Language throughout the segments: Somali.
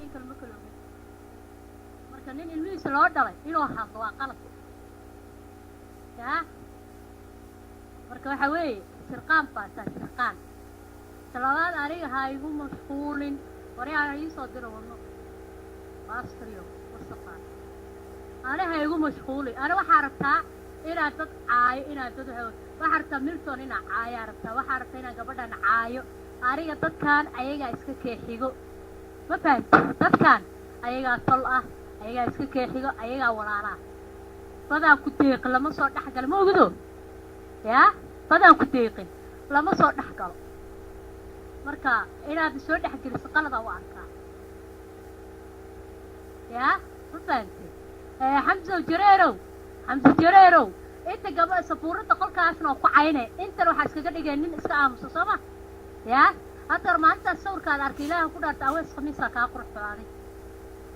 in kale ma kala ogin marka nin ilmihiisa loo dhalay inuu hadlo waa qalad yaa marka waxa weeye sirqaan baa taa sirqaan talabaad aniga ha igu mashquulin waryaa ii soo diro wadno baasriyo wasaqaan أنا هيجو مشغولي أنا وحرتها إلى تد عاي إلى تد هو وحرتها ميلتون إنا عاي عرفتها وحرتها إنا قبضنا عايو أريجا تد كان أيجا إسك كيحيجو ما فهمت تد كان أيجا طلقة أيجا إسك كيحيجو أيجا ورانا فذا كتيق لما صار نحكي لما وجدوا يا فذا كتيق لما صار نحكي مركا إلى بسور نحكي لسقلة واركا يا ما فهمتي حمزة وجريرو حمزة جريرو انت قبل سفورة تقول كاسنا وقعينه انت لو حاسك قد يجنن اسكام صوصما يا اثر ما انت الصور كان اركيلاه كدرت اويس خميسه كا قرح فلاني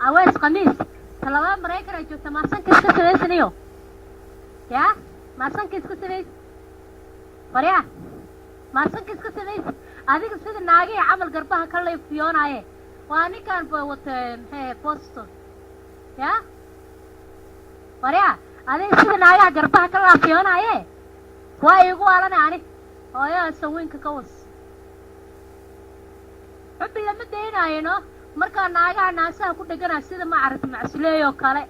اويس خميس تلوا مريكا جو تماسن كيسك سليسنيو يا ماسن كيسك سليس فريا ماسن كيسك سليس هذيك سيد ناغي عمل قربها كله فيونايه واني كان بوت هي بوستو يا وريا هذه سيد ناقة قربها كلها فيونا ايه وايقوا على ناني ويا سوين ككوس حبي لما دينا ينو مركا ناقة ناسا كو دقنا سيد ما عرفت معسوليو كالي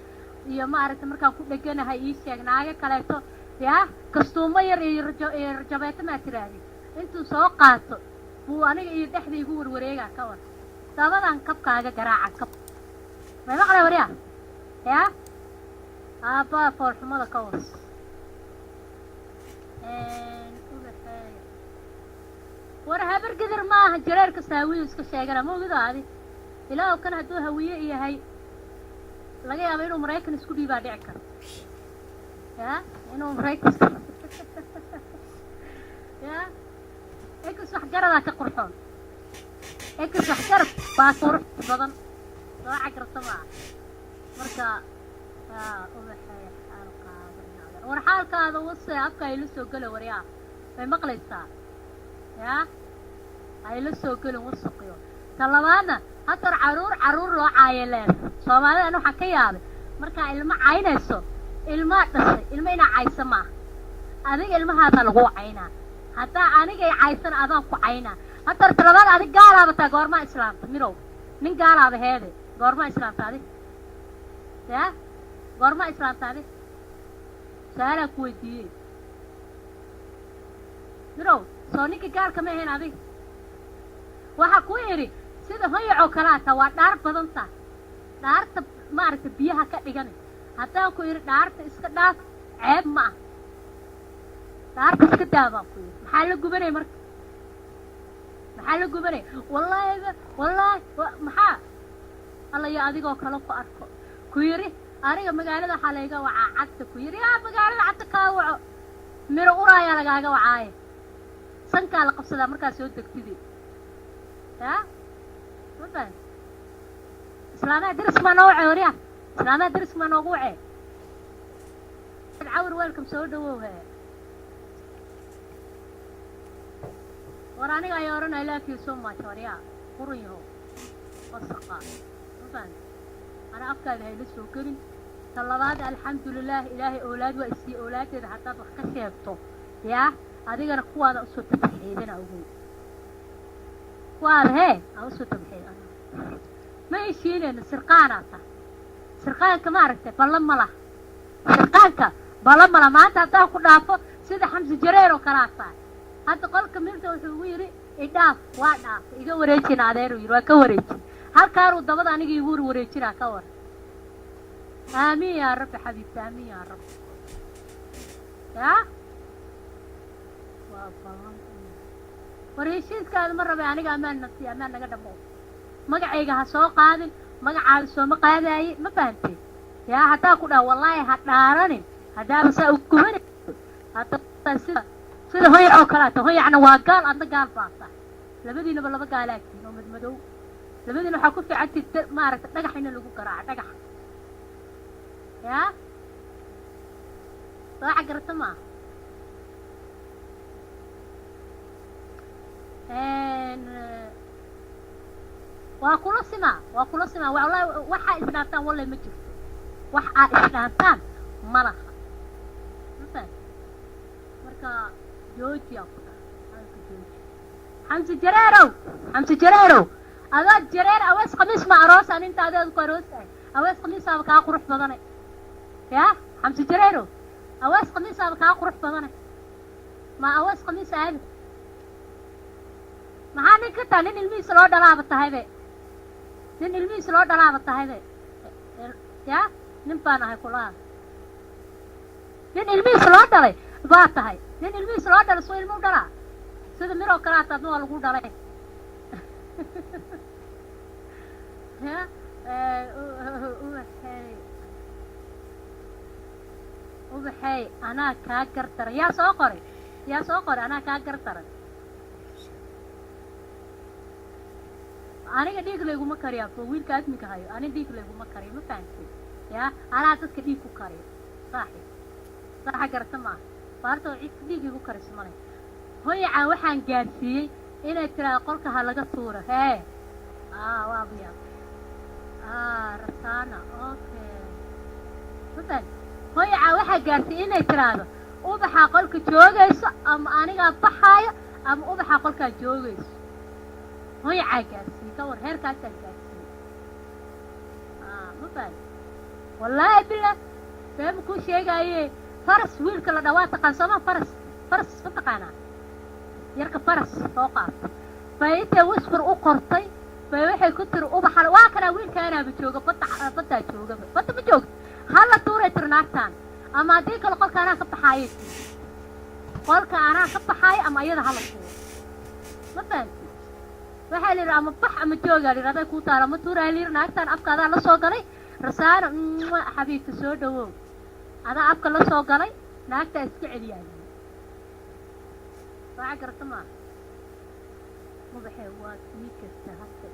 iyo ma aragtay markaan ku dhaganahay ii sheeg naaga kaleeto yaa kastuuma yar iyo jabeeta ma tiraadi intuu soo qaato buu aniga iyo dhaxdii igu warwareega ka war sabadan kabkaaga garaaca kab ma maqlay wariya yaa aba farxumada ka was war habar gadir maaha jareerka saawiyo iska sheegana ma ogdaadi ilaa kan haduu hawiye yahay laga yaabo inuu Mareykan isku dhiibaa dhici karo ya inuu Mareykan ya eekas wax garada ka qurxoon eekas wax garad baa qurux badan soo cagrtama marka ubaxay xaalkaada war xaalkaada wasi afka ay la soo gal wariyaa way maqlaysaa ya ay la soo gal wasqiyo talabaana hatar caruur loo caayeleen Soomaalida waxa ka yaabay marka ilma caynayso ilma dhashay ilma ina caysama adiga ilmahaada lagu caynaa hatta aniga ay caysan adan ku caynaa hatar talabaad adiga gaalaaba taa goorma islaamta mirow nin gaalaaba heede goorma islaamta adiga ya goorma islaamta adiga saala ku weydiiyay mirow soo ninka gaalka ma ahayn adiga waxa ku yiri sida hoyo kalaata waa dhaar badan tahay dhaarta maarta biyaha ka dhigan hadaa ku yiri dhaarta iska dhaaf ceeb ma dhaarta iska daaba ku yiri maxaa la gubanay marka maxaa la gubanay wallahi maxaa alla ya adigoo kala ku arko ku yiri ariga magaalada xaleega waxa cagta ku yiri magaalada cagta ka waco miro uraaya lagaaga wacay sanka la qabsada marka soo degtidii ya مثلا إسلامات درس ما نوعه وريا إسلامات درس ما نوعه العور ويلكم سودوه وراني غيرنا إلى في سوما شوريا قريه والسقاء مثلا أنا أفكر هاي لسه كريم طلبات الحمد لله إلهي أولاد وإسي أولاد إذا حتى بخشيته يا هذه أنا قوة أصوت تحيدنا أقول وهذا أوسط بحيل ما يشيلين السرقانة سرقانك ما عرفت بالله سرقانك بالله ما أنت تأخذ نافو سيد حمزة جرير وكراسة هذا قولك ملته وحويري إداف واداف إيجا وريتين عديرو يروى كوريتين هل كارو الضبط أنا يقول وريتين كور آمين يا رب حبيبتي آمين يا رب يا والله وريشيد كذا مرة بيعني أمان نفسي أمان نقدمه مقعيقها سو قادم مقعال سو مقاداي ما فهمتي يا حتى كنا والله هتنارني هذا بس أكمل حتى سيد هاي عقلاته هاي عنا واقال أنت قال باصة لبدينا بالله بقالك نوم مدو لبدينا حكوا في عدي ما عرفت نجح هنا اللي بكرة نجح يا راح قرت ما وكل سما والله وحا إسلامتان والله ما جرت وحا إسلامتان ملخ مثلا مركا جوجي حمزة جريرو أذاد جرير أويس قميص مع روس أن أنت أذاد كروس أويس قميص أبكا قروح بدني يا حمزة جريرو أويس قميص أبكا قروح بدني ما أويس قميص هذا ما هاني كتا نين الميس لو دلابة هاي نين الميس لو دلابة هاي يا نمبانا هاي كلها نين الميس لو دلي بات هاي نين الميس لو دلي سوي المو دلا سيدا ميرو كراتا نو الغو دلي يا وبحي أنا كاكرتر يا سوقري أنا كاكرتر أنا ديك ليجو ما كريا فويل كات مكهايو أنا ديك ليجو ما كريا ما فهمتي يا أنا أساس كديكو كريا صح قرت ما بارتو عيد ديكو كريس مالي هوي عوحان جالسي إلى ترى قولك هلا صورة هاي وابيا رسانة أوكي مثلا هوي عوحان جالسي إلى ترى وبحا قولك جوجيس أم أنا بحايا أم وبحا قولك جوجيس هوي عاجاسي كور هير كاسل جاسي مثلا والله بالله فهم كل شيء جاي فرس ويل كلا دوات قنصمة فرس فتقانا يركب فرس فوقات فايته وسفر قرطي فوحي كتر وبحر واكنا ويل كان بجوجه فتا جوجه فتا بجوج هلا توري ترناكتان اما ديك القول كان كبحايتي قول كان كبحاي اما يدا هلا تور مثلا waxaa la yiraahdaa bax ama jooga la yiraahdaa ku taara ma tuuraa liir naagtan afkaada la soo galay rasaar xabiibta soo dhawow ada afka la soo galay naagta iska celiyay waxa garta ma baxay waa miikasta hasta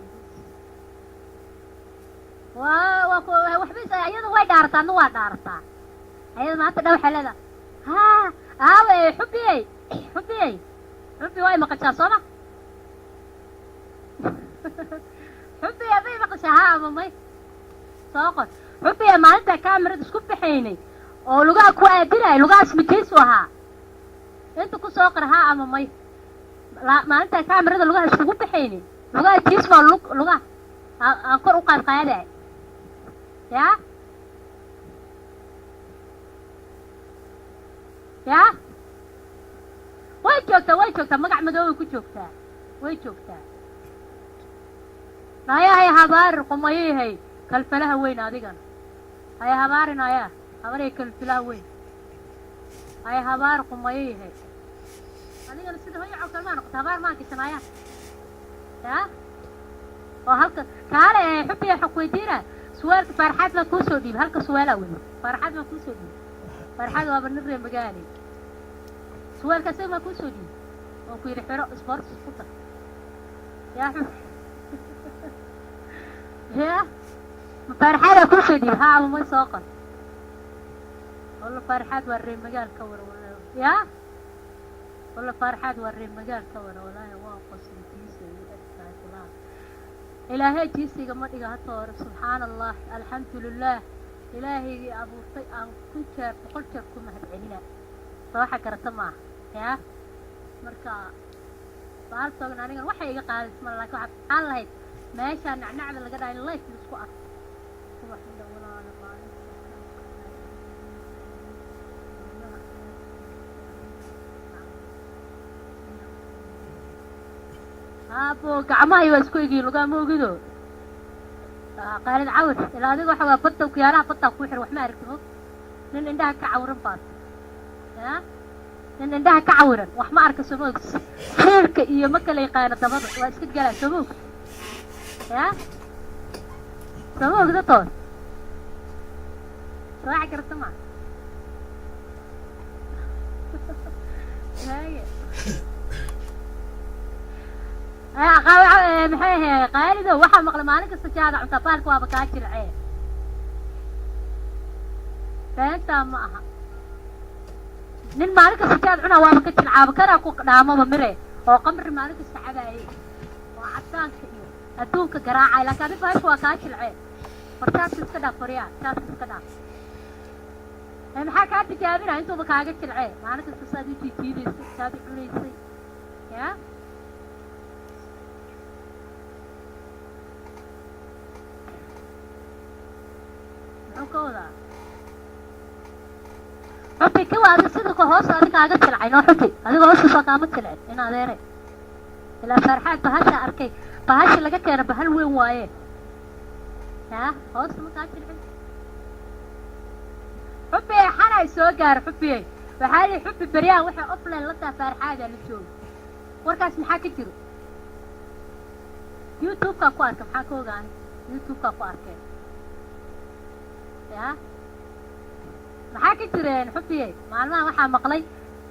waxbis ayadu way dhaartaa waa dhaartaa ayadu maanta dhaw xalada xubbi way maqashaa soo ma حبي يا بيبي قشها مامي ساقط حبي يا مالتا كاميرا اسكو بخيني او لوغا كو ادينا لوغا اسمكيس وها انت كو سوقرها مامي لا مالتا كاميرا لوغا اسكو بخيني لوغا كيس ما لوغا اكو قاد قاده يا way joogtaa magac madoow ku joogtaa way joogtaa هاي هبار قمايه هاي كالفلها وين أديكن هاي هبار نايا هبار كالفلها وين هاي هبار قمايه هاي أديكن السيد هاي عقل ما نقط هبار ما كسمايا يا وهلك كهلا حبي حقويتينا سؤال فرحات ما كوسو دي هلك سؤال أول فرحات ما كوسو دي فرحات وابنري مجاني سؤال كسر ما كوسو دي وكير حرق سبارس سقطة يا يا فرحات كوسو دي ها ما ساقط والله فرحات وري مجال كور ولا يا والله فرحات وري مجال كور ولا واقص جيسي الله إلهي جيسي قمت إجا سبحان الله الحمد لله إلهي أبو طيء كنت قلت لكم هبعينا صراحة كرتمه يا مركا بعد صغنا أنا وحي إجا قال اسم الله كوحد الله ماشي نعنع اللي قدر الله يسكو أكتر أبو قعمه يوسكو يجي لقى موجودو قال العود إلى هذا وحوا بطة وكيارها بطة وكوحر وحمار كذا لأن عندها كعورن باط ها لأن عندها كعورن وحمار كسموك خيرك إيه مكلا يقانا تبض واسكت جلا سموك ها سموك ده طول راح كرتما هاي محيه قالده waxa maqla maalin kasta jaada cunta baalka waa ka jircay beenta ma aha nin maalin kasta jaada cuna waa ka jircaa kara ku dhaamo mire oo qamri maalin kasta cabaayay waa cadaanka iyo adduunka garaacay laakiin adiga baashu waa kaa jilceen fartaas iska dhaaf fariyaa taas iska dhaaf maxaa kaa tijaabinaa intuuba kaaga jilceen maalin kasta saad u jiijiidaysay saad u cunaysay yaa muxuu ka wadaa xubi ka waada sida ka hoos adiga kaaga jilcay noo xubi adiga hoostiisa kaama jilcin in adeere ilaa farxaad bahasha arkay bahasha laga keeno bahal weyn waaye yaa hoosta ma kaa jilcin xubi xanay soo gaar xubi waxaa yidhi xubi beryaan waxay offline la taa farxaada la joogo warkaas maxaa ka jiro youtube-kaa ku arka maxaa ka ogaani youtube-kaa ku arkeen yaa maxaa ka jireen xubiye maalmaha waxaa maqlay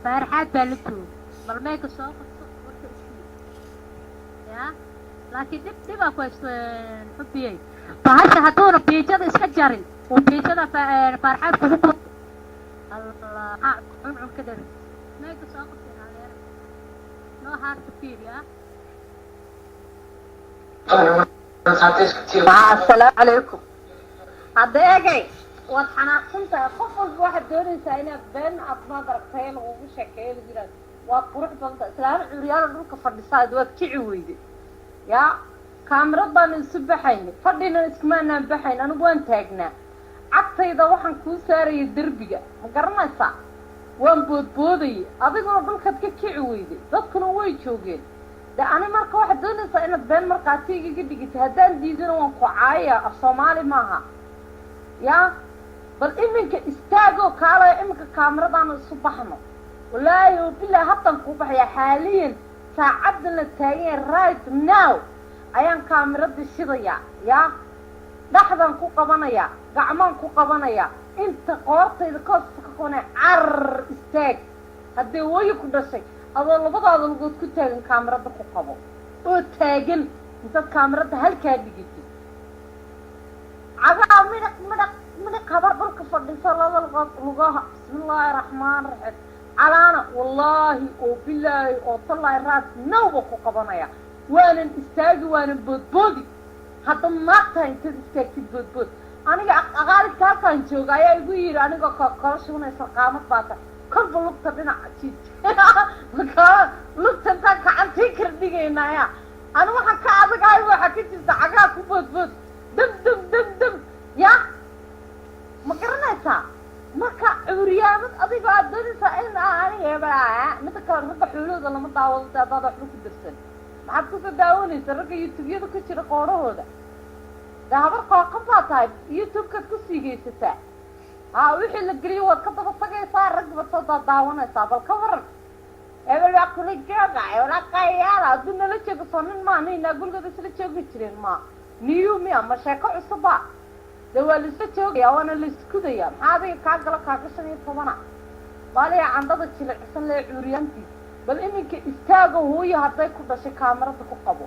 farxaad baa la joogo bal meeka soo qabso warka isii yaa laakiin dhibaa ku haysto xubiye bahasha hadduuna biijada iska jarin uu biijada farxaad kugu qod allah cuncun ka dhari meeka soo qabteen adeera noo haarta fiir yaa السلام عليكم أديجي وحناقنت قفل واحد دوري ساينا بين أطناء دركتين ومشاكل جراد وقروح بنت سلام عريان نروك فردساد وكعويدي يا كاميرا بان السبحين فردينا اسمعنا بحين أنا بوين تاجنا عطا إذا وحن كوساري الدربية مقرنا سا وان بودي أبيضنا بلخد كعويدي تذكروا ويشوجين ده أنا مركو واحد دوني ساينا بين مركاتيجي قدي قلت هدان ديزنا وانقعايا الصومالي معها يا بل إمك استاجو كالا إمك كاميرا دان الصبحنا ولا يوبيلا حتى نقوبح يا حاليا ساعدنا التاين رايت ناو أيان كاميرا دي الشضية يا لحظة نكو قبانيا قعمان كو قبانيا انت قوارتي إذا كوستك كوني عر استاج هدي ويكو داشي أظل بضع ذلقود كو تاجن كاميرا دي كو قبو او تاجن انت كاميرا دي هل كاد بيجيتي عقا من خبر بلك فردي صلى الله لغاها بسم الله الرحمن الرحيم علانا والله وبالله وطلع الراس نوبكو قبانيا وانا استاجي وانا بودبودي حتى ما تاين تستاجي بودبود أنا أقالي كان جوغا يا يقول أنا كرشونا سقامت باتا كل بلوكتا بنا عشيد وكان لوكتا انتا كعن تكر ديجينا يا أنا ما حكا عدك هاي وحكي جزا عقاكو بودبود دم يا ما كرنايسا marka cuuriyamad adiga aad doonaysa in aan yeebaa mid kale mid xuluud lama daawado dad wax ku dirsan maxaad ku daawanaysa ragga youtube-yada ku jira qoorahooda dahabar qoqofa tahay youtube-ka ku siigaysa wixii la geliyo wad ka daba tagaysaa rag baad soo daawanaysaa bal ka waran ebel waa kula jooga wala qayaala aduna la joogo sonin ma nina gulgada isla joogi jireen ma niyu mi ama sheeko cusba دول السجوجي أو أنا اللي سكوديا هذه كعقلة كعقشة يطبنا بالي عندها تشيل حسن لي عريانتي بل إنك استاجو هو يهدي كذا شيء كاميرا تكوكبو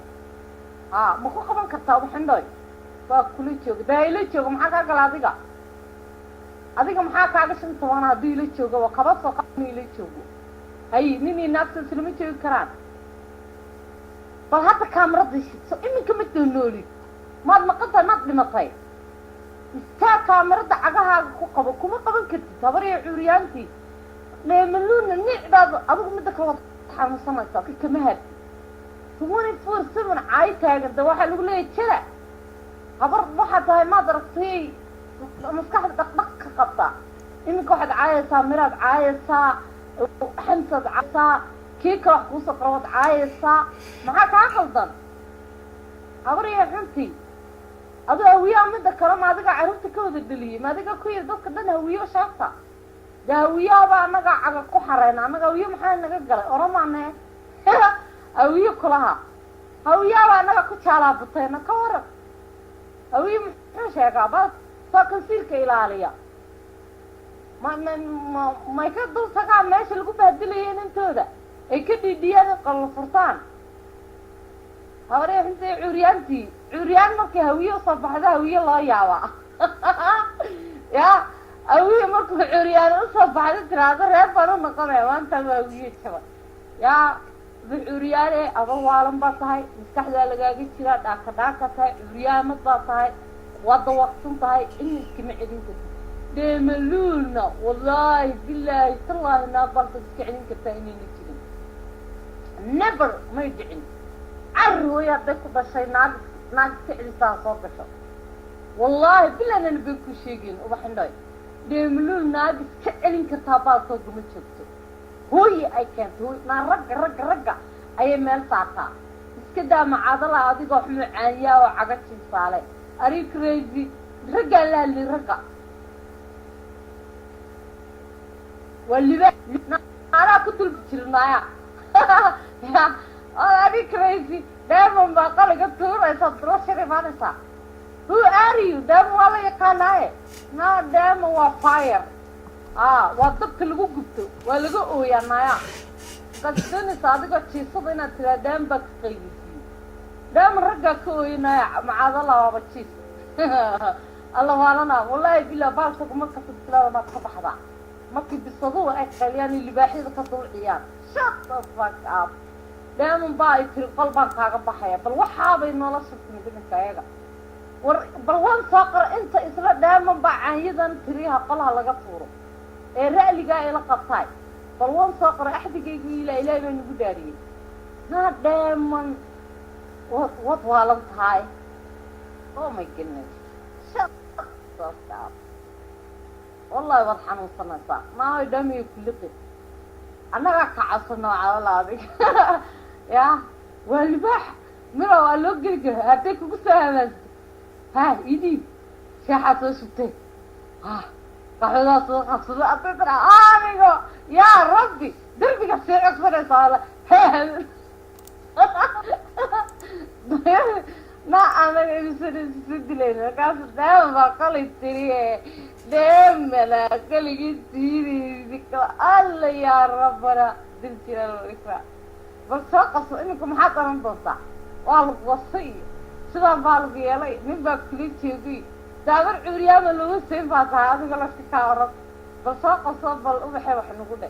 ما كوكبان كتاب حنداي فكل شيء ده اللي شيء ما حكى قال هذيك ما حكى كعقشة يطبنا هذي اللي شيء وكبار فقني اللي شيء هاي نيني نفس السلمي شيء كران فهذا كاميرا دي شيء إنك متنولي ما قدر ما بمطاي istaa kaamirada cagahaaga ku qabo kuma qaban kartid tabariyo cuuriyaantii leemaluna nicdaad adigu mid kale wad xanuunsanaysaa kama had 24/7 caay taaganta waxa lagu leeyahay jira habar waxa tahay ma daragtay maskaxda dhaqdhaq ka qabta iminka waxaad caayaysaa miraad caayaysaa xamsad caayaysaa kii kale wax kuu safrawad caayaysaa maxaa kaa qaldan habariyo xuntii هذا هوية من ذكر ما ذكر عرفت كود الدليل ما ذكر كوي ذكر ده هوية شافته ده هوية بقى نجا على كحرين أنا هوية محل نجا قال أرام عنه هوية كلها هوية بقى نجا كشالة بطينا كورك هوية مش هيك بس ساكن سير كيلاليا ما يكدر سكع ماشي اللي كوب الدليل أنتو ده يكدي ديانة قل فرسان هوري حنتي عريان مركي هوية صباحدا هوية الله يعوى يا هوية مركي عريان صباحدا ترى هذا ريب بانو نقمه وانت هوية شبا يا بعريانة أبو عالم بطهي مستحدة لقاقي ترى داك تهي عريان بطهي وضع وقت تهي إني كم عدين كتير ديملولنا والله بالله تالله نابرت تسكعين كتاينين نتيجين never ما يدعين عروا يا بيكو بشي ناق تعلي صوت بشو والله بالله أنا نبيكو شيقين وبحنداي ديملول ناق تسكعين كتابات صوت متشبتو هوي أي كانت هوي نا رق أي ميل ساعتا اسكدا معادلة هذه قوحمي عانيا وعقد شمسالي أري كريزي رقا لا اللي رقا واللي بقى أنا كنت بتشرنايا أري كريزي دائما بقال قلت له رئيس الدراسة رفانسا who are you دائما والله يقاناي نا دائما وفاير وضبك اللي قبته واللي قوه يا نايا قصدني صادقة تشيصد إنا ترى دائما بقيسي دائما رقا كوي نايا معاذ الله وبتشيص الله والنا والله بالله بالسك مركز السلام ما تخبح ذا مركز بالصدوة أكليان اللي باحيد كطول عيان shut the fuck up دائما باي في القلب كاغبحيا بل وحابي إنه لا شفت من ذلك كايغا بل وان ساقر انت إسلا دائما باعيدا تريها قلها لغفوره الرأي قاي لقطاي بل وان ساقر أحد يقول لا إله إلا نقول دارين نا دائما وطوالنت هاي oh my goodness shut the fuck up والله واضحة وصلنا ما هو دمي كلقي أنا كعصنا على الأرض يا والبح مرة وقالوا قلقل هاتيك وقصة بس ها إيدي شاحة وشبتي قحوضة صدقة صدقة تترى آمينو يا ربي دربي قصير أكبر إصالة ما أنا بسر السدلين كاس دائما بقلي تريه دائما لا قلي تيري ذكر الله يا ربنا دلتي الإكرام بس وقص إنكم حتى ننتصع والله وصي سلام بالك يا لي من باب كليتي دابر عريان اللي وسين فاتها هذا قال لك كارب بس وقص بالأبحي وحنا قلنا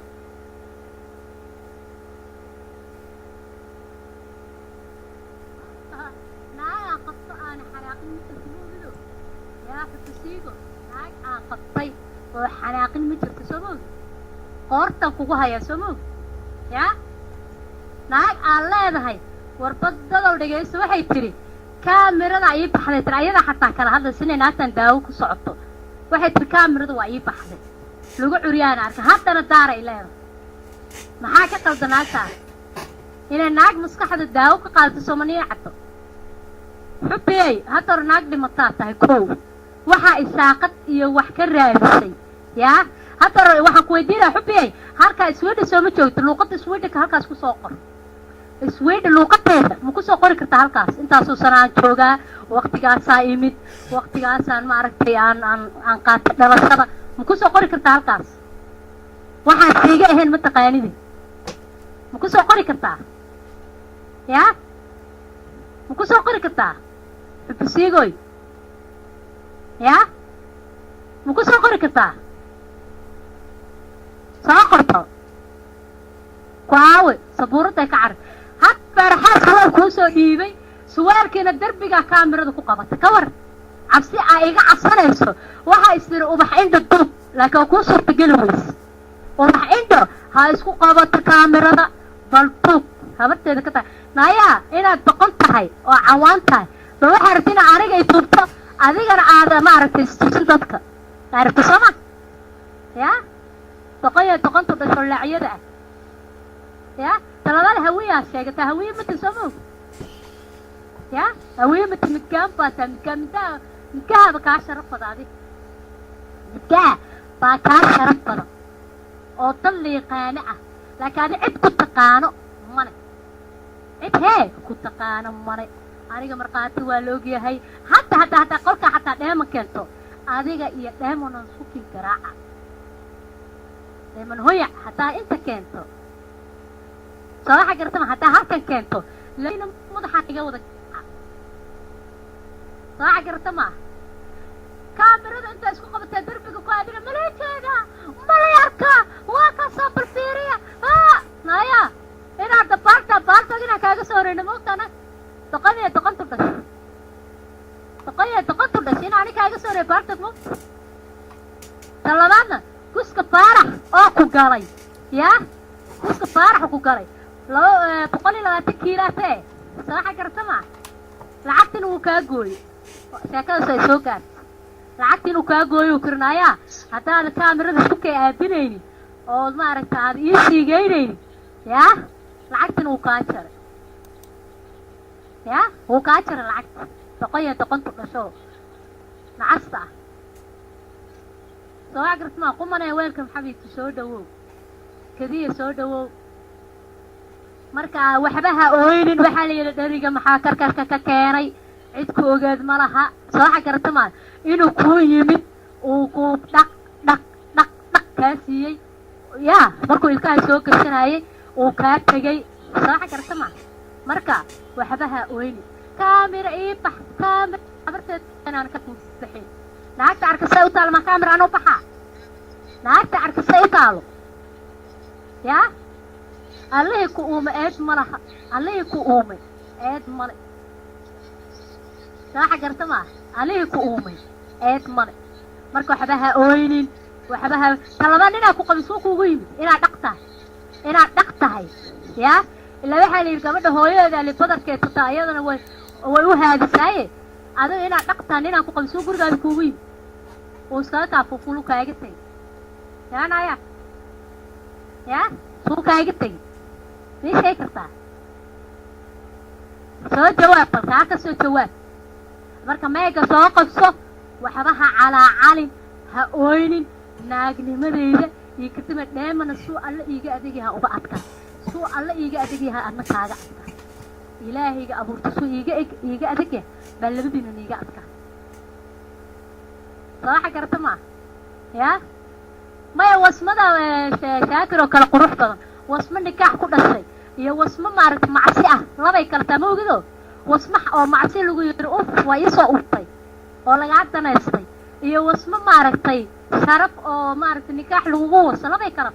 قطي وحناقين متر تسمون قرطة كوها يا سمون يا ناك الله هاي وربضلوا دقيس waxay tiri kaamirada ay baxday tirayada xataa kala hadda sineenaatan daawo ku socoto waxay tiri kaamirada waa ay baxday lagu curiyaan arka hadana daara ilaahay maxaa ka qaldanaata inay naag maskaxda daawo ka qaadato Soomaaliya caddo xubiyay hadda naag dhimataa tahay koow waxa isaaqad iyo wax ka raadisay ya hadda waxa ku weydiinaa xubiyay halka Sweden soo ma joogto luqadda Sweden ka halkaas ku soo qor Sweden luqadeeda ma ku soo qori kartaa halkaas intaas oo sanad jooga waqtigaas ay imid waqtigaas aan ma aragtay aan qaatay dhalashada ma ku soo qori kartaa halkaas waxa siiga ahayn ma taqaanidi ma ku soo qori kartaa ya ma ku soo qori kartaa xubisiigoy يا مكوسو قري كرتا سoo qorto كواوي صبورتك كعر هاد فرحات سوال كوسو ديبي سوالكينا دربيغا كاميرada ku qabata kawar cabsi ay iga cabsanayso waxa isir ubax inta dub laakiin ku soo tagalways ubax inta ha isku qabato kaamirada bal tub habarteeda ka tahay naaya inaad boqon tahay oo cawaan tahay bal waxa rabtina aniga ay tubto adigana aad ma aragtay istuusin dadka aragto sama ya toqonta dhashoolaaciyada ya talada hawiya sheegata hawiya ma tasamo ya hawiya ma timkaan baata midkaan ba ka sharaf badaadi midkaan ba ka sharaf bada oo taliiqaana ah laakiin cid ku taqaano mana cid hee ku taqaano mana aniga marqaati waa loogiyahay hatta qolka hatta dheema keento adiga iyo dheemona suuqi garaaca dheeman hooya hatta inta keento soo waxa gartama hatta halkan keento leena madaxa iga wada soo waxa gartama kaamirada inta isku qabatay darbiga ku adiga maleekeeda malayarka waa ka soo balfiiriya naya ina dabarta baartag inaan kaaga soo horeyno moogtaana doqoniya doqontu dhashay doqoniya doqontu dhashay inaan ani kaaga soo horey baartag moogta talabaadna kuska faarax oo ku galay yaa kuska faarax ku galay 120 kiilaate saaxa gartama lacagtin uu kaa gooyo sheekadaas ay soo gaartay lacagtin uu kaa gooyo kirnaaya haddaad kaamirada isku kay aadinayni oo maaragta aad ii siigeynayni yaa lacagtin uu kaa jaray yaa uu kaa jaray lacagta doqonya doqontu dhasho nacasta soo gartama qumanay weelkan xabiibti soo dhawow kadiya soo dhawow marka waxba ha ooynin waxa la yiri dhariga maxaa karkarka ka keenay cid ku ogaad ma laha soo gartama inuu ku yimid uu ku dhaq ka siiyay yaa markuu ilkaha soo gashanayay uu ka tagay soo gartama marka waxba ha ooynin kaamira ii bax kaamira abarteed inaan ka tuusixin naagta arkasay u taal ma kaamira aan u baxa naagta arkasay u taalo yaa الله كوم إيد ملها الله كوم إيد مل صراحة قرتما الله كوم إيد مل مركو حبها أوينين وحبها طلبان إنا كقبسوق وقيم إنا دقتها يا إلا بحالي كمان هو يدا اللي بدر كتطا أيضا هو هذا ساي هذا إنا دقتها إنا كقبسوق ورجال كويم وسكتا فوقلو كايجتي يا نايا يا سو كايجتي ليش هيك صار؟ سو جواب بس سو جواب مركا ما يجي سو قصة وحبها على علم هؤلاء ناقني مريضة يكتب دائما السوء الله يجي أديها وبعدك سوء الله يجي أديها أنا كاجا إلهي يجي أبو تسوء يجي أديك بل بدينا يجي أديك صراحة كرتما يا ما يوصل ماذا شاكر وكل قروح طبعا واسم النكاح كل شيء هي واسم معرض معسئة لا بيكلم موجوده واسم أو معسئ لو يرؤوف ويسوء طي ولا يعدنا يسطي هي واسم معرض طي شرف أو معرض النكاح لو جوه لا بيكلم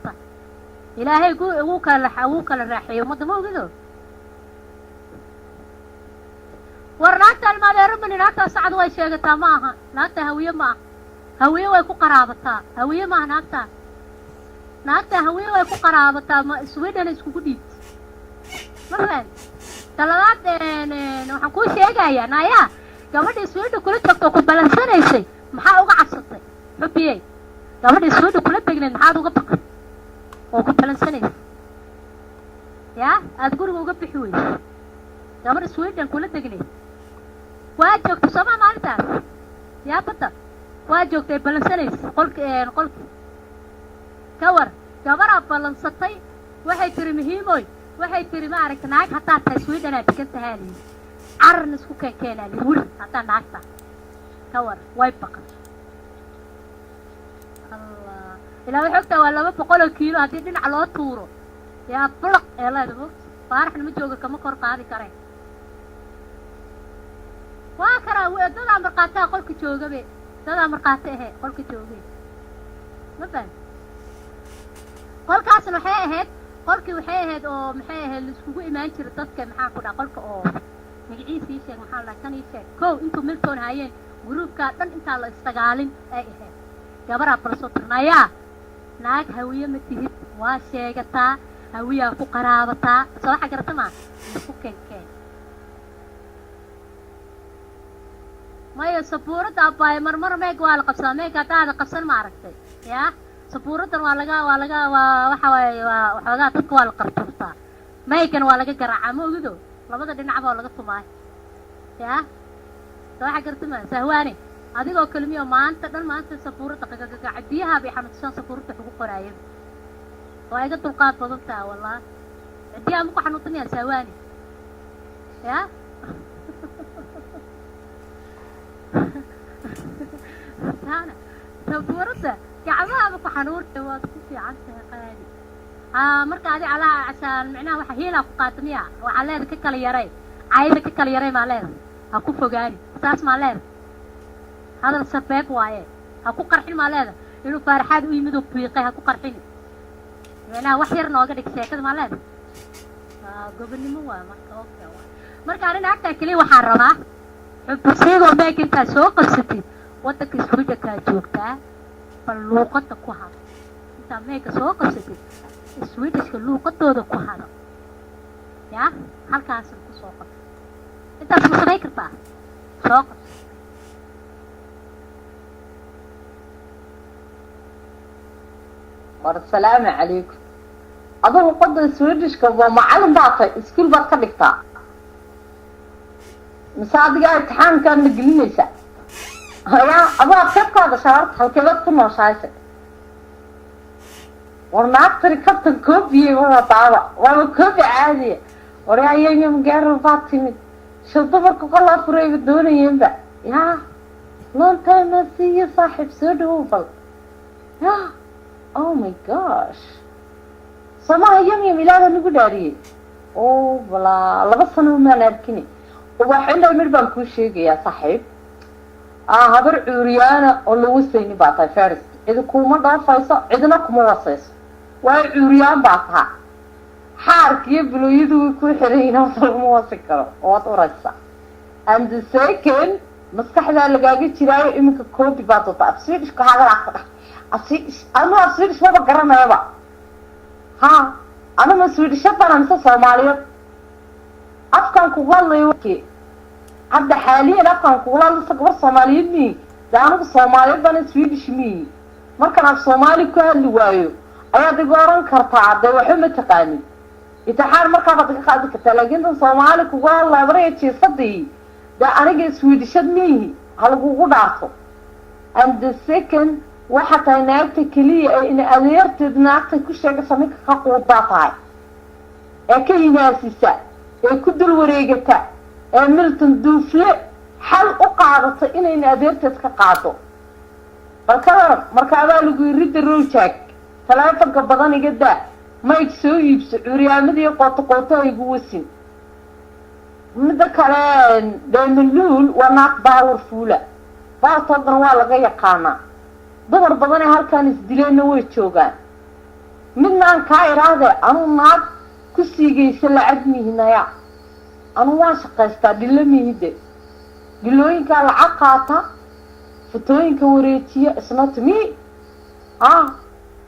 إلهي ووك الرحي وما موجوده ورناك المال ربنا ناتا سعد ويشيء تماها ناتا هوية ما هوية ويكو قرابتها هوية ما ناتا naagta haween way ku qaraabataa ma Sweden isku gudid markaan talabaad waxaan ku sheegayaa naaya gabadha Sweden kula tagto ku balansanaysay maxaa uga cabsatay xubiyay gabadha Sweden kula tagneed maxaa uga baqay oo ku balansanaysay yaa aad guriga uga bixi weysay gabadha Sweden kula tagneed waa joogto sama maalintaas yaa bata waa joogtay balansanaysay qolka كور كبر أبلن سطي واحد تري مهيموي واحد تري ما عرفت ناك حتى تسويد أنا تكنت هالي عرنس كوكا كيلا لي حتى ناكتا كور وايد بقى الله إلا وحكتا ولا ما بقولوا كيلو هتدين على طورو يا بلق يلا دبوك فارح نمجوجا كم كور قاري كره واكرا ودنا عم رقاتها قولك جوجا بي دنا عم رقاتها قولك جوجا ما فهم قولك أصلا حياة قولك وحياة أو محياة الأسبوع ما ينشر التصك محاك ولا قولك أو مجيء سيشة محل كان يشة كو أنتم ملتون هايين جروب كاتن أنت على استقالين أي هاد جبر أبرصوتنا يا ناك هوية متهد واشيغتا هوية فقرابتا صراحة قرتما فكين كين ما يسبورة أباي مرمر ميك والقبصة ميك هذا قبصة ما عرفتي يا سبورة ولا وحوجا تقوى القرطوسة ما يكن ولا جرع موجودو لما تدين عبا ولا قصماي يا صراحة قرتما سهواني هذه هو كلمة ما أنت سبورة عديها بحمد شان سبورة حقوق قرايب وأيضا تلقات بضبطها والله عديها مكو حنوطني سهواني يا أنا سبورة كعبها مكو حنور وكفي عنها قادي مركا هذه على عشان معناها waxa heela ku qaatmiya waxa leedahay ka kala yaray ayda ka kala yaray ma leedahay ha ku fogaani taas ma leedahay هذا السبب وايه هكو قرحين ما لهذا إنه فرحات ويمدوا بيقه هكو قرحين معناها وحير نوقع ديك شيء كذا ما لهذا gobonimo waa marka okay waa marka arin agta kaliya waxaan rabaa xubsiga meek inta soo qabsatid wadanka Sweden ka joogtaa bal luuqada ku hado inta meek soo qabsatid Swedish luuqadooda ku hado ya halkaas ku soo qabto inta soo sameey kartaa soo qabso والسلام عليكم أظن قد السويدش كذا معلم باطي سكول بات كدكتا مساعدة امتحان كان مجلسة هيا أبغى كيف هذا شرط هالكذا كنا شايفة ورناك تركت الكوبي ولا طاوة ولا كوبي عادي وريا يوم جرب فاتني شو ضفرك والله فري بدون ينبع يا لون تمسي صاحب سودوفل يا Oh my gosh. Sama ayam milada nagu dhaariyay. Oh wala laba sano ma arkini. Waxa inta mid baan ku sheegaya saaxiib. Habar cuuriyana oo lagu sayni baatay faris. Ida kuma dhaafayso, cidna kuma wasayso. Waa cuuriyaan baata. Xaarkiyo bulooyadu ku xirayna ma wasi karo. Oo uraysa. And the second maskaxda lagaaga jiraayo iminka koobi baato taabsiid iska hadalaa. أنا أسويدش ما بقرنا يابا ها أنا ما أسويدش أنا مثل صوماليات أفكان كوغال يوكي عبد حاليا أفكان كوغال لسكبر صوماليات مي ده أنا بصوماليات بان أسويدش مي ما كان في صومالي كهل وايو أنا دقارن كرطاع ده وحمة تقاني يتحار ما كان قادك تلاقين صومالي كوغال لا بريتشي صدي ده أنا جي أسويدش مي هلا كوغو عارفه and the second وحتى ناقتي كلية إن أديرت ناقتي كل شيء سميك خاقو باطاي كي ناسسة كدل وريقتا ملتن دوفلي حل أقعدت إن أديرت تكقعدو بالكلام مركبا لقو يريد الروشاك ثلاثة قبضاني قدا ما يكسو يبسو عريامدي قوطة يقوسين مدى كلام دايم اللول وناق باور فولة باور تضروا لغا يقانا دبر بدني halkan isdileena way joogan midnaan ka iraade anu naag ku siigaysa lacag mihinaya anu waan shaqaystaa dilamiide dilooyinka lacag qaata futooyinka wareejiya isna timi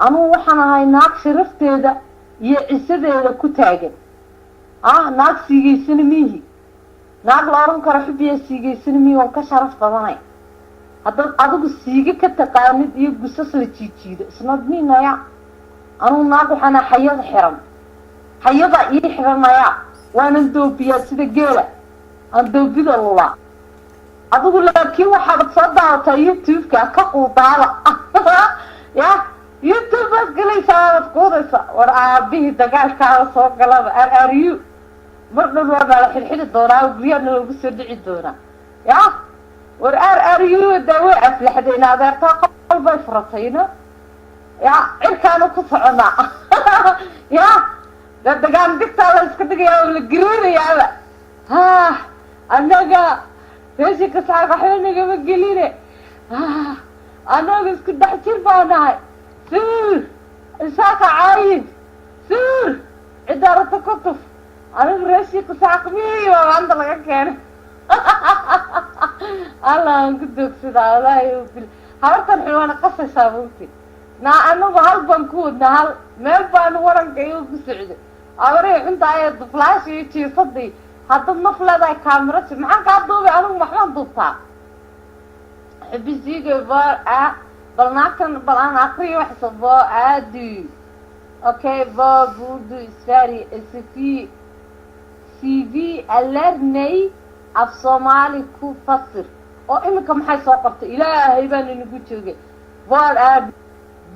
anu waxaan ahay naag sharafteeda iyo cisadeeda ku taagan naag siigaysana mihi naag la oran karo xubiya siigaysana mihi waan ka sharaf badanay هذا أدوك سيجي كتقامد يجوسس لتيجيد اسمه مين يا أنا ناقو حنا حياة حرام حياة يحرم يا وأنا ندوب يا سيد الجيلة ندوب بيد الله أدوك لك كيف واحد تصدق على يوتيوب كأكو طالع يا يوتيوب بس قلي صارت قرصة ورا به دجاج كان صار كلام أريو مرة مرة على الحين الدورة وبيان لو بسرد الدورة يا أريو دواء أفلحدين هذا قلبي فرطينا يا كانوا كفعنا يا ده قام دكتور اسكتك يا الجرير يا أنا ايش كسر حيني قبل قليلة أنا اسكت بحكي بانا سور إنساك عايد سور إدارة كتف أنا راسي كسر مي وعند لك كان الله انقدك سيدا الله يوفل هارتن حيوانا قصة سابوتي أنو بهالبنكود نهال ميبان ورن كيوب بسعودي أوري انت عيد فلاشي يتي صدي هاد النفلة داي كاميرا معاك عدوبي أنو محمد دوبتا حبي سيقي بار بلناكن بلان أقري وحسب بار عادي أوكي بار بودو إسفاري سي في ألرني af Soomaali ku fasir oo imika maxay soo qabtay ilaahay baan inagu joogay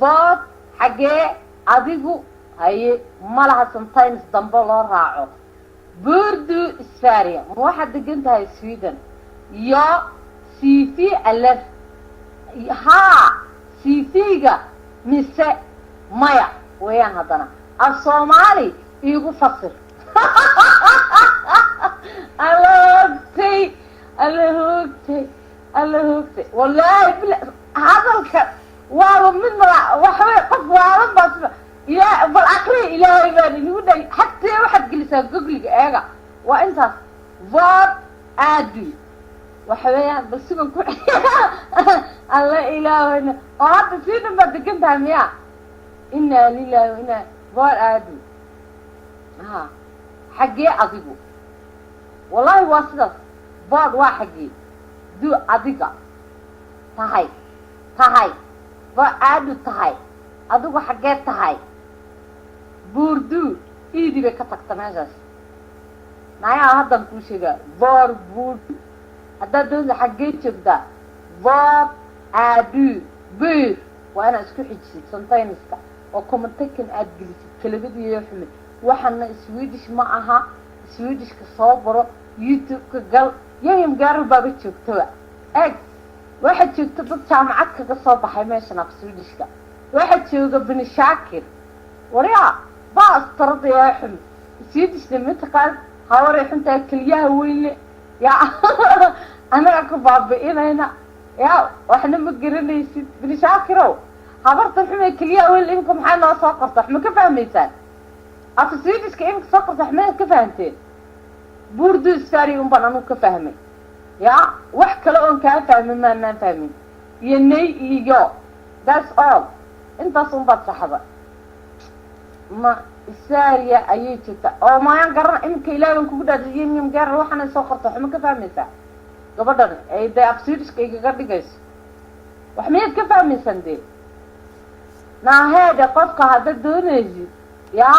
bood xagee adigu haye malaha sometimes dambe loo raaco burdu isfaariya waxa degan tahay Sweden yo CV alaf CV-ga mise maya weeyaan hadana af Soomaali igu fasir الله هوكتي والله هذا والله من وحوي قف وعالم بس يا بالأخير إلهي بان يقول حتى واحد جلسة جوجل إيجا وأنت فار عادي وحبايا بس يكون الله إلهي وهذا سيدنا ما تكنت هميا إنا لله وإنا فار عادي ها حقي أضيقه والله واسدس فار واحد دو أضيقه تهاي فار عادي تهاي أضيقه حقي تهاي بوردو إيدي بكتك تماجس نايا هذا نكوشيغا فار بوردو هذا دوز حقي تبدا فار عادي بير وأنا اسكو حجسي سنتين اسكا وكومنتكن أدجلسي كلمدي يحمل وحنا سويدش معها سويدش كصابرة يوتيوب كقل يوم جارب بابي تشوكتوا واحد شوكتوا بالجامعات كصابة حماشنا في سويدش واحد شوكتوا بن شاكر وريا باص ترضي يا حم سويدش لما تقال هوري حنت كليها وين يا أنا أكو بابي هنا يا وإحنا مقرني بن شاكرو خبرت الحين كليها وين إنكم حنا ساقط صح ما كيف مثال أتصيدش كأنك ساقط حماية كيف أنت بوردو ساري يوم بنا كيف فهمي يا وحكي لهم كيف فهمي ما أنا فهمي يني يجوا that's all أنت صنبت صحبة ما السارية أيتك أو ما ينقرن إنك إلا يوم كبدا تجيني يوم قرن وحنا ساقط حماية كيف فهمي سا قبضنا أي ده أتصيدش كي قردي جيس وحماية كيف فهمي سندي نا هذا قفك هذا دونيجي يا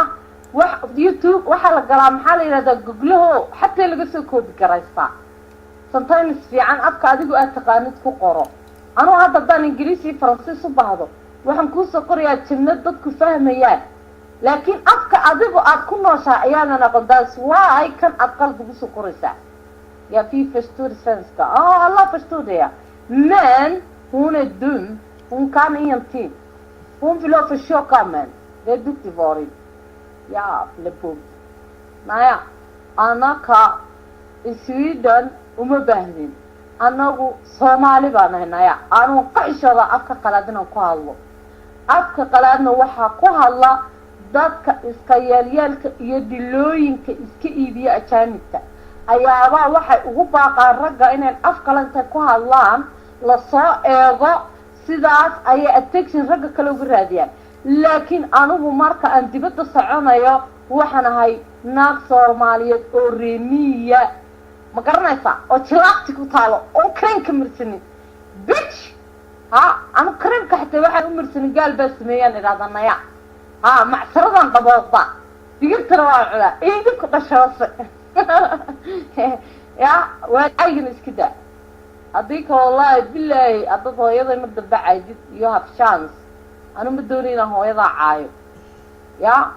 يوتيوب waxa la galaa maxaa la yiraahdaa googlaho xataa laga soo koobi karaysta sometimes fiican afka adigu aad taqaanid ku qoro anu hadda baan ingiriisi faransiis u baahdo waxaan ku soo qorayaa jimnad dadku fahmayaan laakiin afka adigu aad ku nooshaa ayaana aqoondaas waa kan aad qalbi ugu soo qoraysaa ya fi fastur svenska alla förstår det men hon är dum hon kan ingenting hon vill ha försöka men det är duktig varit ja flippum naya anaka Sweden uma baahnin anagu Soomaali baan ahaynaya aanu qashada afka qalaadna ku hadlo afka qalaadna waxa ku hadla dadka iska yaalka iyo dilooyinka iska iibiya ajaanibta ayaaba waxay ugu baaqaan ragga inay afka lanta ku hadlaan la soo eego sidaas ay attention ragga kale ugu raadiyaan laakiin anugu marka aan dibadda soconayo waxaan ahay naag Soomaaliyeed oo reemiya ma garanaysaa oo jilaaqti ku taalo oo kareemka marsanin bitch ha anu kareemka xataa waxaan u marsanin gaal baa sameeyaan iraadannaya ha macsaradan dabooqda digirtana waa cunaa idinku dhashoose ya waa aygan iska daa adika wallahi billahi adad hooyaday ma dabacayid you have chance أنا مدوني إنه هويدا عايو يا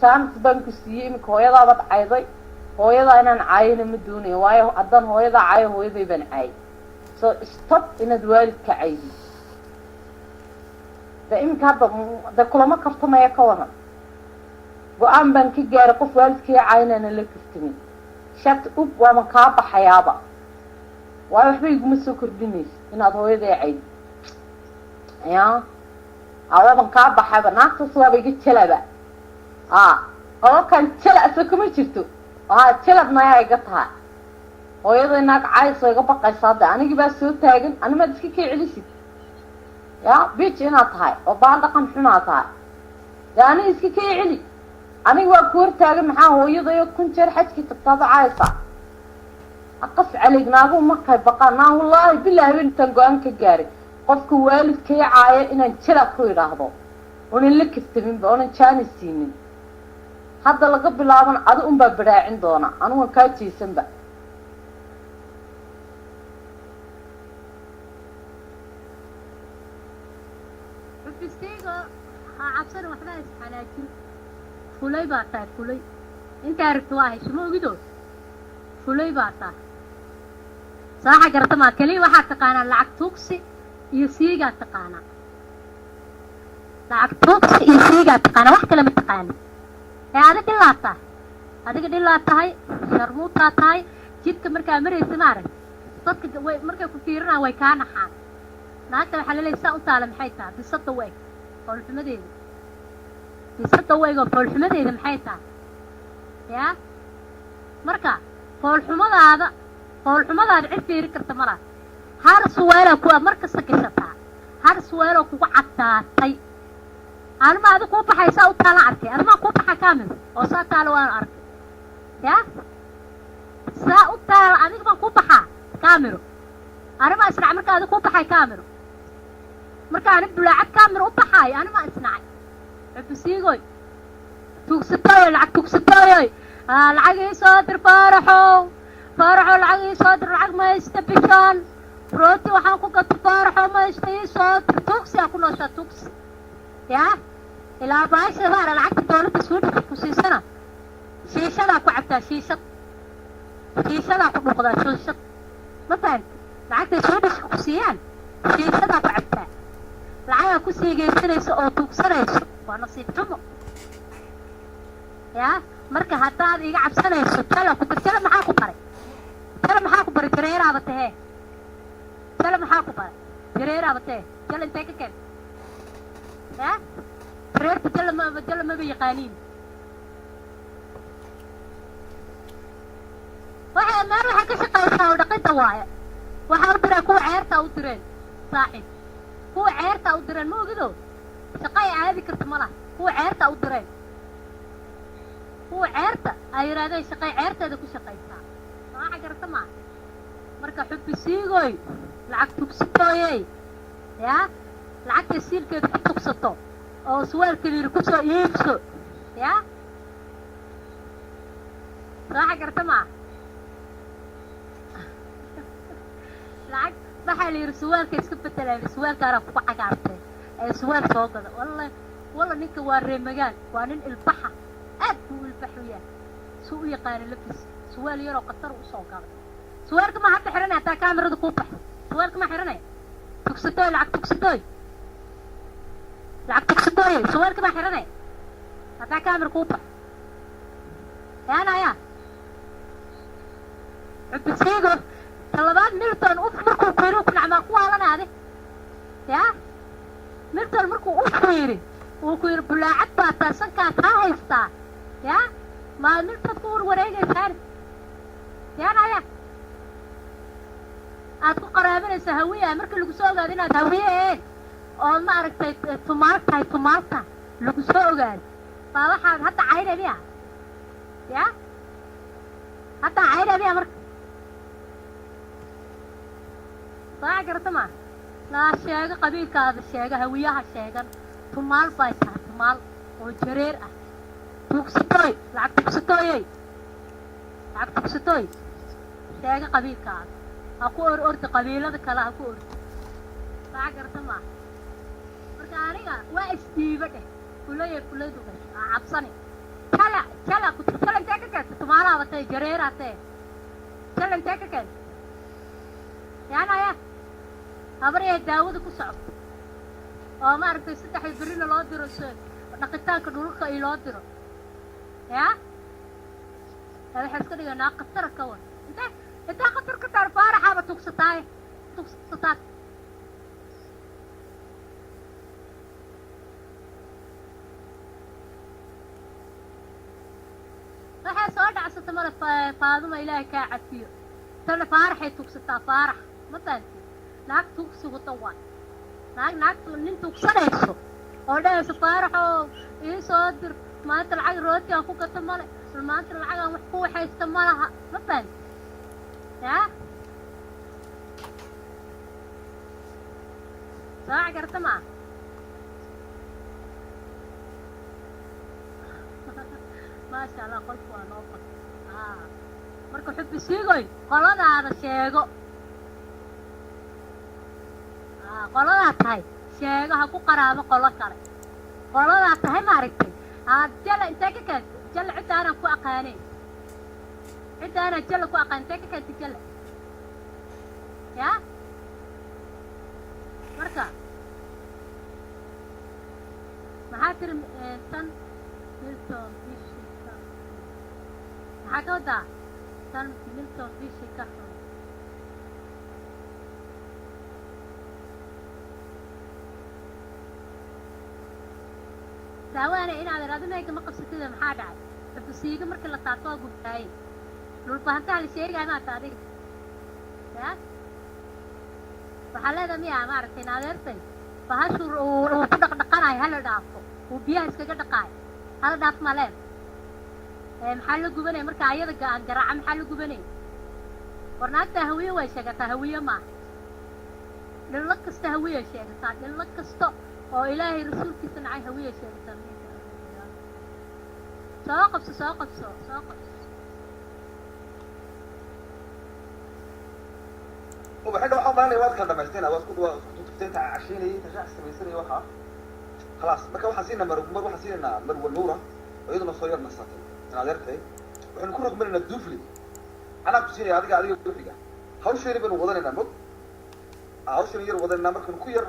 chance بنك سيء مك هويدا بتعيدي هويدا أنا عاينه مدوني واي أدن هويدا عايو هويدا يبان عاي so stop إن دوالد كعيدي ده إمك هذا ده كل ما كفت ما يكونه وأم بنك جاري قف والد كي عاينه أنا اللي كفتني شفت أب ومكابة حيابة واي وحبي يقوم السكر دنيس إن هذا هويدا يعيد يا أولاً كعب حبا ناقص صوابي جيت شلبة أولاً كان شلأ سكمي جرتو شلب نايا يقطها ويضي إنك عايز ويقبق يصادع أنا جيبها سوء تاقن أنا ما دسكي كي عليسي يا بيتش إنا طهاي وبعض قم حنا طهاي يعني يسكي كي علي أنا جيبها كور تاقن محاه ويضي يكون شرحت كي تبتاض عايصة أقف عليك ناقو مكة يبقى ناه والله بالله بنتنقو أنك جاري qofku waalidkay caaya inaan jira ku yiraahdo oo in la kiftamin baan chance siinin hadda laga bilaaban adu un baa baraacin doona anu ka jiisan ba bistiga ha cabsan waxba isxanaajin fulay baa tahay fulay inta aragto waa heshmo ogido fulay baa tahay saaxa garta ma kali waxa taqaana lacag tuugsi iyo siiga taqaana lacag tuugsi iyo siiga taqaana wax kale ma taqaana adiga dhilaatahay sharmuuta tahay jidka markaa maraysa maarag dadka way markay ku fiirinaa way ka naxaan naagta waxa la leeyahay saa u taala maxay tahay bisada way qolxumadeeda bisada wayga foolxumadeeda maxay tahay yaa marka foolxumadaada cid fiiri karta ma laha har suweelo kuwa markasta gashataa har suweelo kugu caddaatay anima adi kuu baxay saa u taala arkay adimaa kuu baxa kaamil oo saa taala waan arkay yaa saa u taala adiga baan kuu baxaa kaamiro anima isnac marka adi kuu baxay kaamiro marka ani bulaacad kaamiro u baxaayo anima isnacay xubisiigoy tuugsatooyo lacag tuugsatooyoy lacag ii soo dir faaraxow lacag ii soo dir lacag ma haysta bishaan rooti waxaan ku gato faaraxow ma haysta ii soo dir tuugsi aa ku nooshaa tuugsi yaa ilaa baasha baara lacagta dawladda suudhika ku siisana shiishadaa ku cabtaa shiishadaa ku dhuuqdaa shiishad ma fahamti lacagtay suudhika ku siiyaan shiishadaa ku cabtaa lacagaa ku siigaysanayso oo tuugsanayso waa nasiib xumo yaa marka haddaad iga cabsanayso jala maxaa ku baray jareeraaba tahee jala maxaa ku baray jareeraaba tahee jala intee ka keen yaa jareerta jala maba yaqaaniin waxay ka shaqaysaa oo dhaqidda waaye waxaa u direen kuwa ceertaa u direen saaxiib kuwa ceertaa u direen ma ogido shaqay aadi karta ma laha kuwa ceertaa u direen kuwa ceerta ay yidhahdeen shaqay ceerteeda ku shaqaysaa maaxa garata maa marka xubisiigoy lacag tugsatooyey yaa lacagta siilkeeda ku tugsato oo suwaalkeeda yidhi ku soo iibso yaa maaxa garata maa lacag waxaa la yidhi suwaalka iska bedelaan suwaalkaanaa kugu cagaartay ee suwaal soo gada walla ninka waa reemagaan waa nin ilbaxa aad buu ilbaxu yahay suu u yaqaana labis suwaal yaroo qatar u soo galay suwaalka ma hadda xiranaya hataa kaamirada kuu baxo suwaalka ma xiranaya tugsatooy lacag tugsatooy suwaalka ma xiranaya hataa kaamira kuu baxo yaanaya cubisiigo talabaad milton markuu ku yidhi ku nacmaa ku waalanaade yaa milton markuu ku yidhi uu ku yidhi bulaacad baa taasankaa kaa haystaa yaa maa miltood ku warwareegaysaan yaanaya aad ku qaraabanaysa hawiya marka lagu soo ogaado inaad hawiyeen oo maaragtay tumaalta lagu soo ogaado baa waxaad hadda caydhabiya yaa hadda caydhabiya marka saa garata maa laa sheego qabiilkaada sheega hawiyaha sheegan tumaal baa taha tumaal oo jareer ah tuugsatooy lacag tugsatooy sheega qabiilkaada ha ku orda qabiilada kale ha ku orda saa garata maa marka aniga waa isdiiba dheh fulaydu dheh aa cabsani jala intee ka keenta tumaalaaba tae jareeraa tae jala intee ka keenta yaanaya habaryaha daawada ku socdo oo maaragtay 3 berina loo diro dhaqitaanka dhulka iyo loo diro yaa waxay iska dhiganaa qatar ka wan inta qatar ka tar faaraxaba tugsataa waxay soo dhacsata mala faaduma ilaahay kaa cafiyo tana faaraxay tugsataa faarax ma fahanti naag tugsigu tawaan naagtu nin tugsanayso oo dhahayso faaraxoo ii soo dir maanta lacag rooti aan ku gato male maanta lacag aan wax ku waxaysta ma laha ma fahanti yaa saac garta maa maasha allah qolku waa noo bad marka xubisiigoy qoladaada sheego qoladaa tahay sheego ha ku qaraabo qolo kale qoladaa tahay maaragtay jala intee ka keenta jala cidda aanan ku aqaaneyn jala ku aqaan intee ka keenta jala yaa marka maxaa tiri tan milton bishika maxaa ka wadaa tan milton bishika daawaana inaad iraado meega ma qabsatida maxaa dhacay xabsiiga markii la taabto waa gubtaay dhulbahantaa la sheegaya maanta adiga ya waxaa leedahay miyaa maaragtay naadeertay bahashu uu ku dhaqdhaqanayo hala dhaafo uu biyaha iskaga dhaqaayo hala dhaaf maleen maxaa la gubanaya marka ayada aan garaaca maxaa la gubanaya war naagta hawiye way sheegataa hawiye maaha dhillo kasta hawiye sheegataa dhillo kasta oo ilaahay rasuulkiisa nacay hawiye sheegataa soo qabso soo qabso soo qabso وبحاجة واحد معنا يواد كان دمجتنا واسكت تفتين عشرين تشاع سبيسري وخا خلاص ما كان حسينا مر حسينا مر والنورة ويدنا صير مساتين أنا عرفت إيه وإحنا كنا كملنا الدوفلي أنا بسيني هذا قاعد يدوفلي هاوش يري بنو وضعنا نمط هاوش يري وضعنا نمط كن كوير